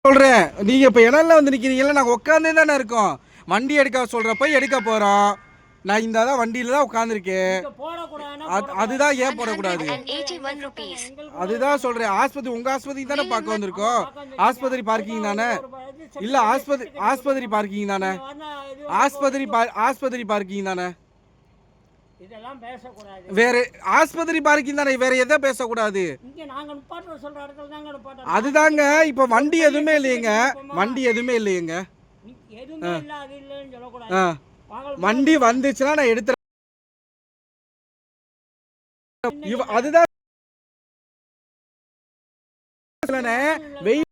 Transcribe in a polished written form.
சொல்றேன். நீங்க இப்ப இடம்ல வந்து நிக்கிறீங்கல்ல, நாங்க உட்கார்ந்தே தானே இருக்கோம். வண்டி எடுக்க சொல்றப்ப எடுக்க போறோம். நான் இந்த தான் வண்டியில தான் உட்கார்ந்துருக்கேன். அதுதான் ஏன் போடக்கூடாது? அதுதான் சொல்றேன். ஆஸ்பத்திரி உங்க ஆஸ்பத்திரி தானே பார்க்க வந்திருக்கோம். ஆஸ்பத்திரி பார்க்கிங் தானே? இல்ல ஆஸ்பத்திரி பார்க்கிங் தானே? ஆஸ்பத்திரி பார்க்கிங் தானே? இதெல்லாம் பேசக்கூடாது. வேற ஆஸ்பத்திரி பார்க்கிங் தானே, வேற எதை பேசக்கூடாது? இங்க நாங்க நிப்பாட்ட சொல்ற இடத்துல தாங்க நிப்பாட்ட. அதுதாங்க இப்ப வண்டி எதுவுமே இல்லையேங்க. வண்டி எதுவுமே இல்லையேங்க. எதுவுமே இல்ல, அது இல்லன்னு சொல்லக்கூடாது. வண்டி வந்துச்சுன்னா நான் எடுத்துறேன். அதுதான் வெயில்